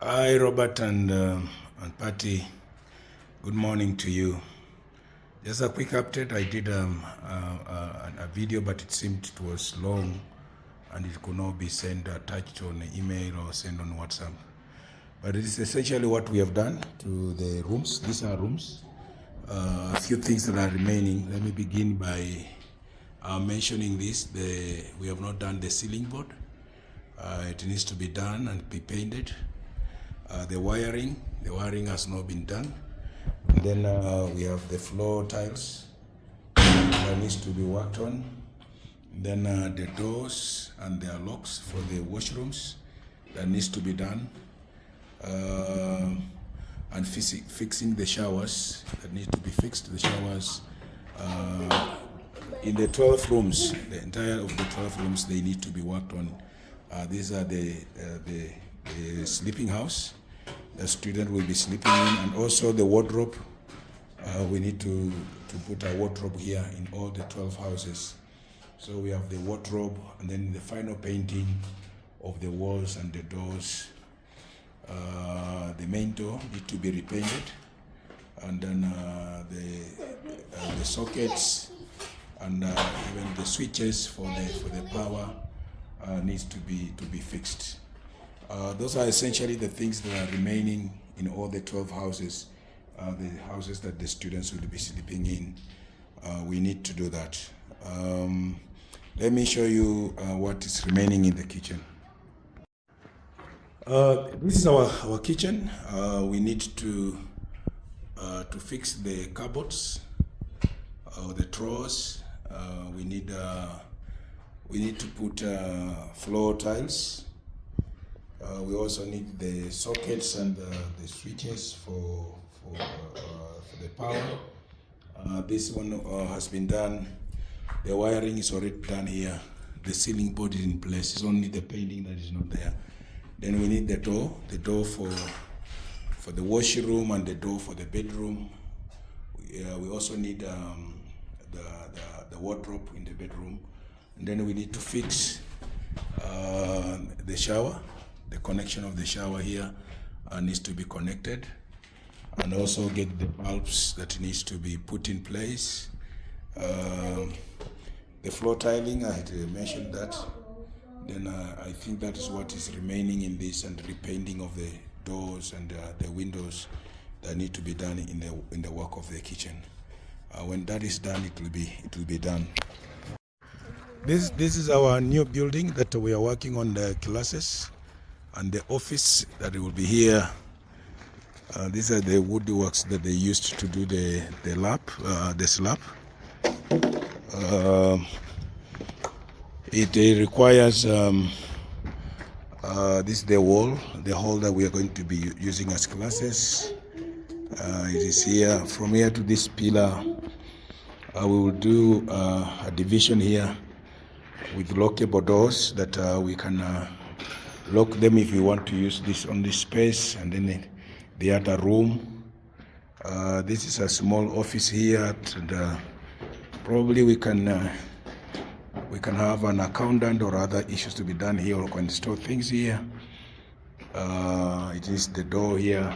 Hi, Robert and Patty. Good morning to you. Just a quick update. I did a video, but it seemed it was long and it could not be sent attached on email or sent on WhatsApp. But it is essentially what we have done to the rooms. These are rooms. A few things that are remaining. Let me begin by mentioning this. We have not done the ceiling board. It needs to be done and be painted. The wiring has not been done. And then we have the floor tiles that needs to be worked on. And then the doors and their locks for the washrooms that needs to be done. And fixing the showers that need to be fixed. The showers in the 12 rooms, the entire of the 12 rooms, they need to be worked on. These are the sleeping house. The student will be sleeping in, and also the wardrobe. We need to put a wardrobe here in all the 12 houses. So we have the wardrobe, and then the final painting of the walls and the doors. The main door need to be repainted, and then the sockets and even the switches for the power needs to be fixed. Those are essentially the things that are remaining in all the 12 houses, the houses that the students will be sleeping in. We need to do that. Let me show you what is remaining in the kitchen. This is our kitchen. We need to fix the cupboards, the drawers. We need to put floor tiles. We also need the sockets and the switches for the power. This one has been done. The wiring is already done here. The ceiling board is in place. It's only the painting that is not there. Then we need the door for the washroom and the door for the bedroom. We also need the wardrobe in the bedroom. And then we need to fix the shower. The connection of the shower here needs to be connected, and also get the bulbs that needs to be put in place. The floor tiling, I had mentioned that. Then I think that is what is remaining in this, and repainting of the doors and the windows that need to be done in the work of the kitchen. When that is done, it will be done. This is our new building that we are working on, the classes and the office that will be here. These are the woodworks that they used to do the slab. It requires this is the wall, the hall that we are going to be using as classes. It is here. From here to this pillar, we will do a division here with lockable doors that we can lock them if we want to use this on this space. And then the other room. This is a small office here, and probably we can have an accountant or other issues to be done here, or can store things here. It is the door here.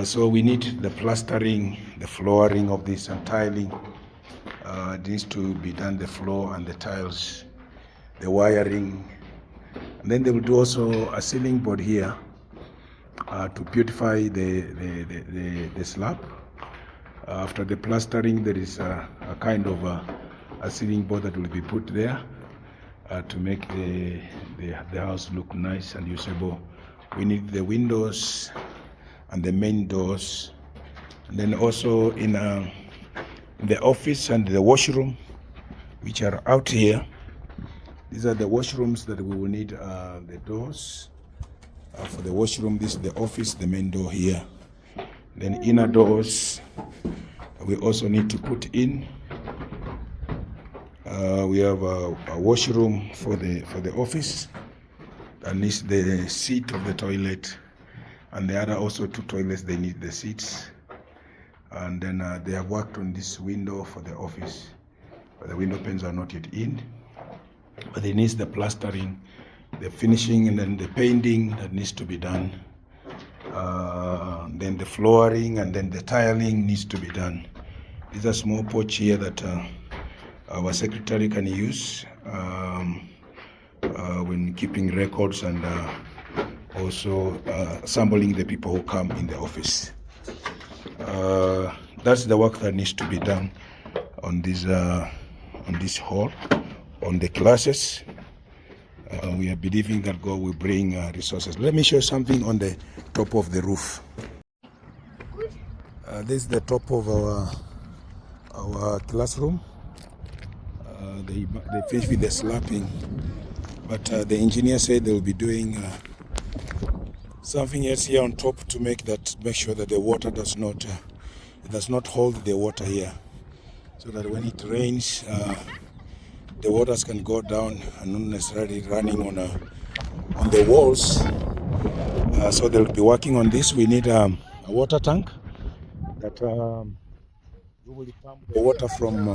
So we need the plastering, the flooring of this, and tiling. It needs to be done, the floor and the tiles, the wiring. And then they will do also a ceiling board here to beautify the slab. After the plastering, there is a kind of a ceiling board that will be put there to make the house look nice and usable. We need the windows and the main doors. And then also in the office and the washroom, which are out here. These are the washrooms that we will need the doors. For the washroom, this is the office, the main door here. Then inner doors, we also need to put in. We have a washroom for the office. That needs the seat of the toilet. And the other also two toilets, they need the seats. And then they have worked on this window for the office. But the window panes are not yet in. But it needs the plastering the finishing and then the painting that needs to be done. Then the flooring and then the tiling needs to be done. There's a small porch here that our secretary can use when keeping records and also assembling the people who come in the office. That's the work that needs to be done on this hall, on the classes. We are believing that God will bring resources. Let me show you something on the top of the roof. This is the top of our classroom. They finished with the slapping, but the engineer said they will be doing something else here on top to make sure that the water does not hold the water here, so that when it rains, the waters can go down and not necessarily running on the walls. So they'll be working on this. We need a water tank that we will pump the water from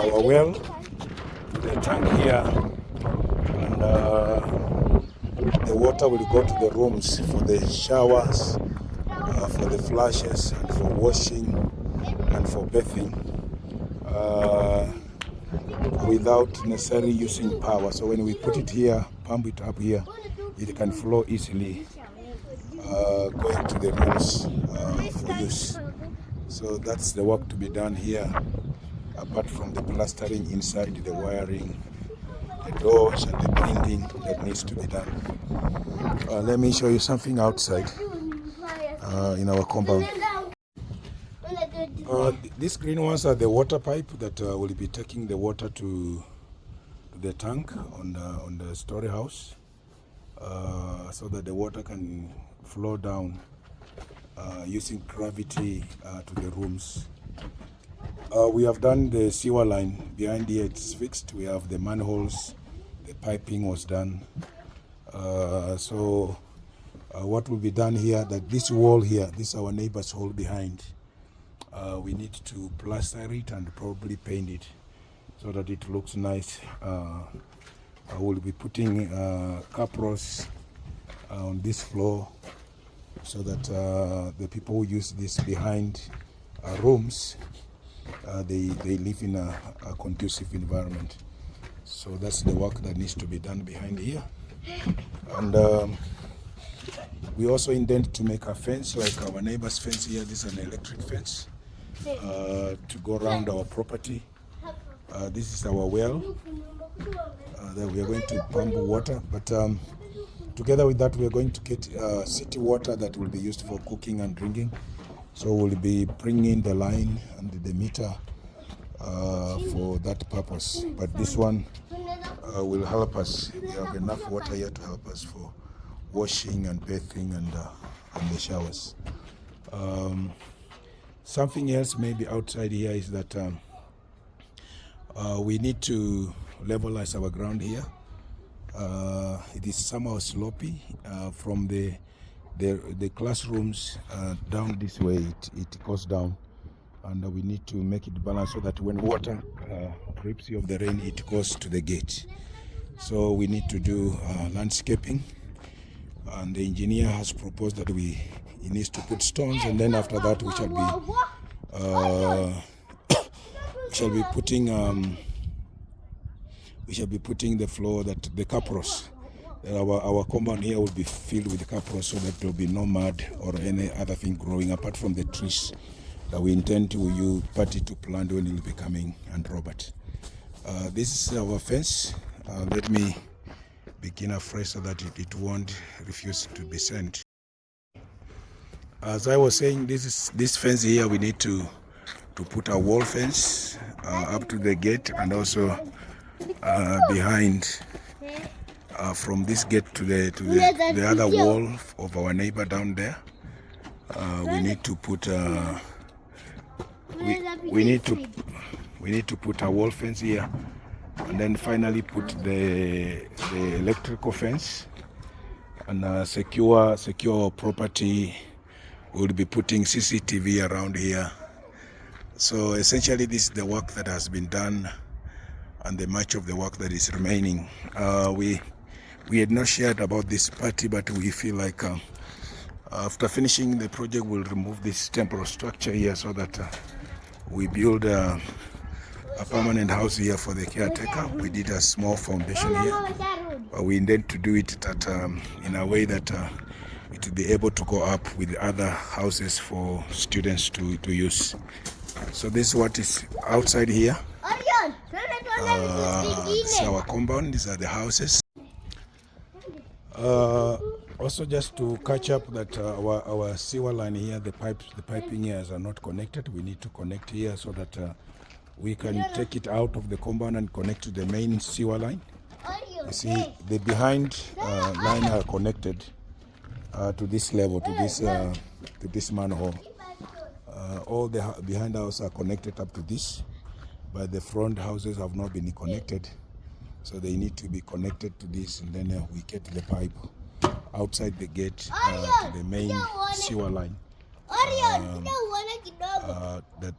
our well to the tank here, and the water will go to the rooms for the showers, for the flushes, and for washing and for bathing, without necessarily using power. So when we put it here, pump it up here, it can flow easily, going to the rooms for use. So that's the work to be done here, apart from the plastering inside, the wiring, the doors and the painting that needs to be done. Let me show you something outside in our compound. These green ones are the water pipe that will be taking the water to the tank on the story house, so that the water can flow down using gravity to the rooms. We have done the sewer line behind here, it's fixed. We have the manholes, the piping was done. So what will be done here, that this wall here, this is our neighbor's hall behind. We need to plaster it and probably paint it so that it looks nice. I will be putting capros on this floor so that the people who use this behind rooms, they live in a conducive environment. So that's the work that needs to be done behind here. And we also intend to make a fence like our neighbor's fence here. This is an electric fence to go around our property. This is our well that we are going to pump water, but together with that we are going to get city water that will be used for cooking and drinking. So we'll be bringing the line and the meter for that purpose. But this one will help us. We have enough water here to help us for washing and bathing and the showers. Something else maybe outside here is that we need to levelize our ground here. It is somehow sloppy from the classrooms down this way. It goes down, and we need to make it balanced so that when water drips of the rain, it goes to the gate. So we need to do landscaping, and the engineer has proposed that he needs to put stones, and then after that we shall be putting the floor, that the capros. Our compound here will be filled with capros so that there will be no mud or any other thing growing apart from the trees that we intend to use party to plant when it will be coming. And Robert, this is our fence. Let me begin afresh so that it won't refuse to be sent. As I was saying, this fence here, we need to put a wall fence up to the gate, and also behind, from this gate to the other wall of our neighbor down there. We need to put we need to put a wall fence here, and then finally put the electrical fence and secure our property. We'll be putting CCTV around here. So essentially this is the work that has been done and the much of the work that is remaining. We we had not shared about this party, but we feel like after finishing the project, we'll remove this temporary structure here so that we build a permanent house here for the caretaker. We did a small foundation here, but we intend to do it that in a way that it will be able to go up with other houses for students to use. So this is what is outside here. This is our compound. These are the houses. Also, just to catch up that our sewer line here, the piping here are not connected. We need to connect here so that we can take it out of the compound and connect to the main sewer line. You see, the behind line are connected to this level, to this manhole. All the behind house are connected up to this, but the front houses have not been connected, so they need to be connected to this, and then we get the pipe outside the gate to the main sewer line that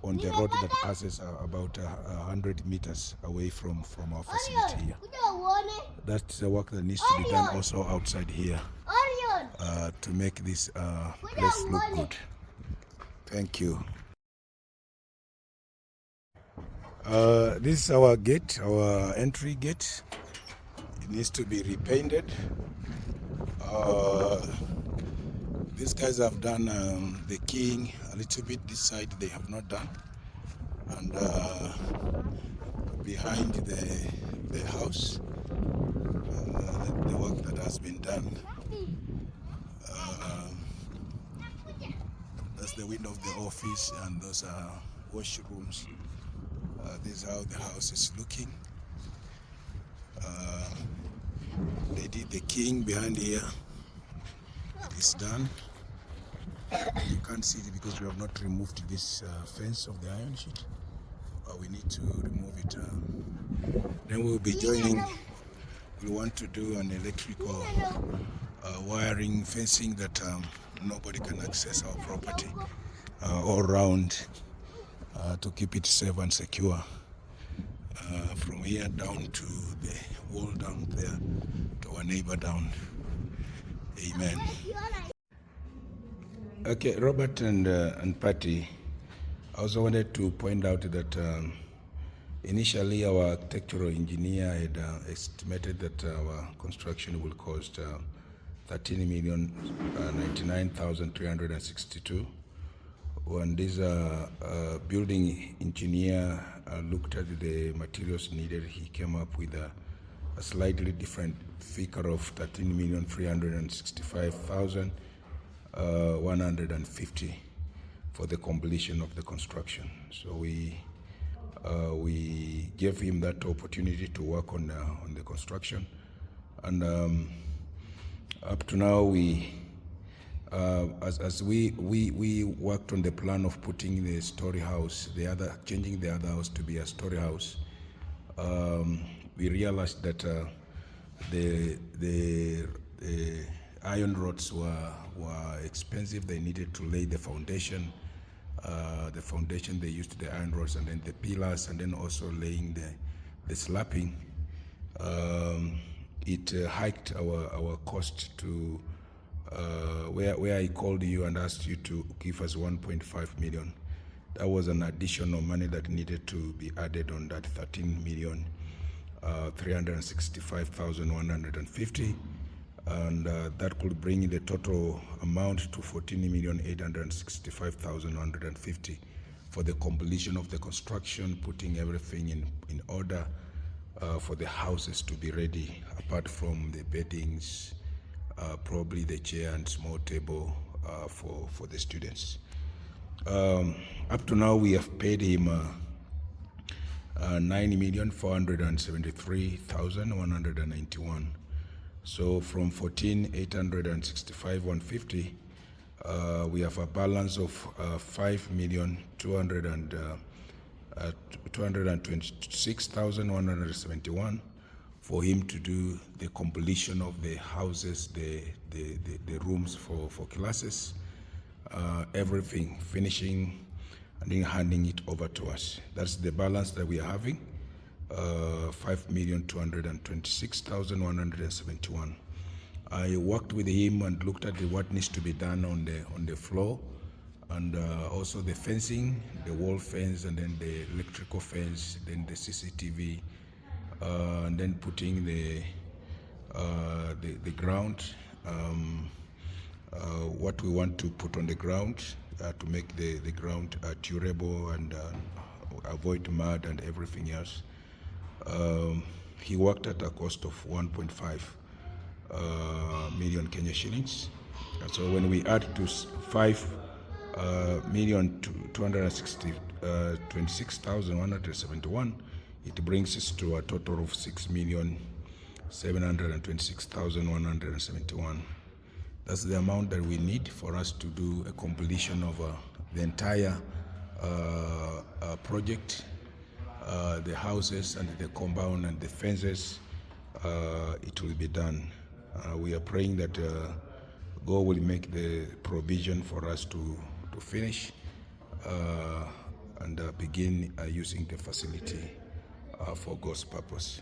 on the road that passes about 100 meters away from our facility here. That's the work that needs to be done also outside here to make this place look good. Thank you. This is our gate, our entry gate. It needs to be repainted. These guys have done the keying a little bit. This side they have not done, and behind the house, the work that has been done. That's the window of the office, and those are washrooms. This is how the house is looking. They did the keying behind here. It's done. You can't see it because we have not removed this fence of the iron sheet, but we need to remove it. Then we'll be joining. We want to do an electrical wiring fencing that nobody can access our property all around to keep it safe and secure. From here down to the wall down there to our neighbor down. Amen. Okay, Robert and Patty, I also wanted to point out that initially our architectural engineer had estimated that our construction will cost 13,099,362. When this building engineer looked at the materials needed, he came up with a slightly different figure of 13,365,150 for the completion of the construction. So we gave him that opportunity to work on the construction, and up to now we worked on the plan of putting the story house, changing the other house to be a story house. We realized that the iron rods were expensive. They needed to lay the foundation. They used the iron rods, and then the pillars, and then also laying the slapping. It hiked our cost to where I called you and asked you to give us 1.5 million. That was an additional money that needed to be added on that 13,365,150, and that could bring the total amount to 14,865,150 for the completion of the construction, putting everything in order for the houses to be ready, apart from the beddings, probably the chair and small table for the students. Up to now, we have paid him 9,473,191. So from 14,865,150, we have a balance of 5,226,171 for him to do the completion of the houses, the rooms for classes, everything, finishing and then handing it over to us. That's the balance that we are having. 5,226,171. I worked with him and looked at what needs to be done on the floor, and also the fencing, the wall fence, and then the electrical fence, then the CCTV, and then putting the ground. What we want to put on the ground to make the ground durable and avoid mud and everything else. He worked at a cost of 1.5 million Kenya shillings. And so when we add to 5,226,171, it brings us to a total of 6,726,171. That's the amount that we need for us to do a completion of the entire project, the houses and the compound and the fences. It will be done. We are praying that God will make the provision for us to finish and begin using the facility for God's purpose.